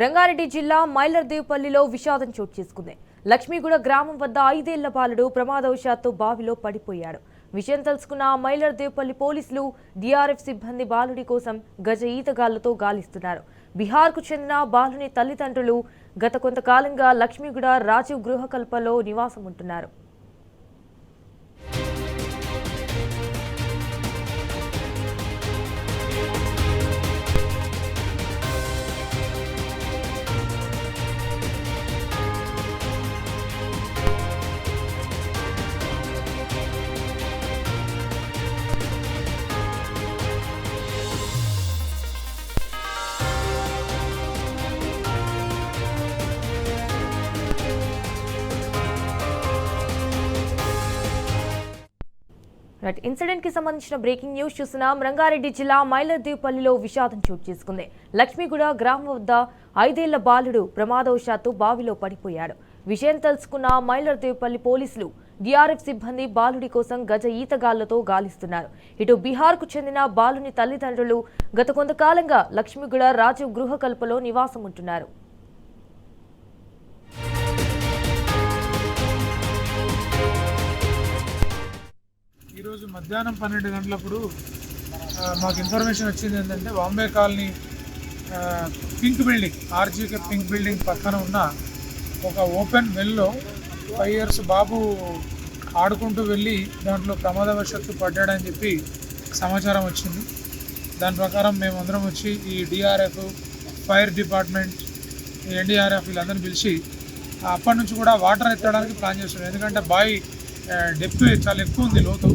రంగారెడ్డి జిల్లా మైలర్దేవ్పల్లిలో విషాదం చోటు చేసుకుంది. లక్ష్మీగూడ గ్రామం వద్ద 5 ఏళ్ల బాలుడు ప్రమాదవశాత్తు బావిలో పడిపోయాడు. విషయం తెలుసుకున్న మైలర్దేవ్పల్లి పోలీసులు, డీఆర్ఎఫ్ సిబ్బంది బాలుడి కోసం గజ ఈతగాళ్లతో గాలిస్తున్నారు. బీహార్కు చెందిన బాలుని తల్లిదండ్రులు గత కొంతకాలంగా లక్ష్మీగూడ రాజీవ్ గృహకల్పలో నివాసం ఉంటున్నారు. ఇన్సిడెంట్ కి సంబంధించిన బ్రేకింగ్ న్యూస్ చూస్తున్నాం. రంగారెడ్డి జిల్లా మైలర్దేవ్పల్లిలో విషాదం చోటు చేసుకుంది. లక్ష్మీగూడ గ్రామం వద్ద 5 ఏళ్ల బాలుడు ప్రమాదవశాత్తు బావిలో పడిపోయాడు. విషయం తెలుసుకున్న మైలర్దేవ్పల్లి పోలీసులు, డీఆర్ఎఫ్ సిబ్బంది బాలుడి కోసం గజ ఈతగాళ్లతో గాలిస్తున్నారు. ఇటు బీహార్కు చెందిన బాలుని తల్లిదండ్రులు గత కొంతకాలంగా లక్ష్మీగూడ రాజీవ్ గృహకల్పలో నివాసం ఉంటున్నారు. ఈరోజు మధ్యాహ్నం 12 గంటలప్పుడు మాకు ఇన్ఫర్మేషన్ వచ్చింది ఏంటంటే, Bombay colony pink building, RGK pink building పక్కన ఉన్న ఒక ఓపెన్ వెల్లో 5 ఇయర్స్ బాబు ఆడుకుంటూ వెళ్ళి దాంట్లో ప్రమాదవశాత్తు పడ్డాడని చెప్పి సమాచారం వచ్చింది. దాని ప్రకారం మేమందరం వచ్చి ఈ డిఆర్ఎఫ్, ఫైర్ డిపార్ట్మెంట్, ఎన్డీఆర్ఎఫ్ వీళ్ళందరినీ పిలిచి అప్పటి నుంచి కూడా వాటర్ ఎత్తడానికి ప్లాన్ చేస్తున్నాం. ఎందుకంటే బావి డెప్త్ చాలా ఎక్కువ ఉంది, లోతు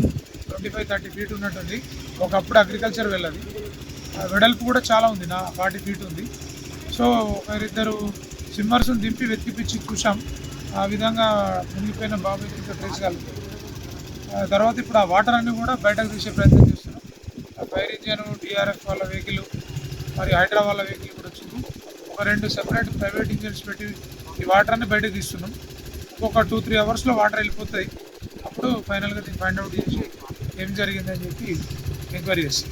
25-30 ఫీట్ ఉన్నట్టుంది. ఒకప్పుడు అగ్రికల్చర్ వెళ్ళది, వెడల్పు కూడా చాలా ఉంది, 40 ఫీట్ ఉంది. సో ఒకరిద్దరు స్విమ్మర్స్ని దింపి వెతికిపించి చూసాం. ఆ విధంగా మునిగిపోయిన బాబు ఇంకా ట్రేస్ కలుగుతాం. తర్వాత ఇప్పుడు ఆ వాటర్ అన్ని కూడా బయటకు తీసే ప్రయత్నం చేస్తున్నాం. ఫైర్ ఇంజన్, డిఆర్ఎఫ్ వాళ్ళ వెహికల్, మరి హైడ్రా వాళ్ళ వెహికల్ కూడా వచ్చింది. ఒక 2 సెపరేట్ ప్రైవేట్ ఇంజన్స్ పెట్టి ఈ వాటర్ అన్ని బయటకు తీస్తున్నాం. ఒక 2-3 అవర్స్లో వాటర్ వెళ్ళిపోతాయి. అప్పుడు ఫైనల్గా దీన్ని ఫైండ్ అవుట్ చేసి ఏం జరిగిందని చెప్పి ఎంక్వైరీ చేస్తాం.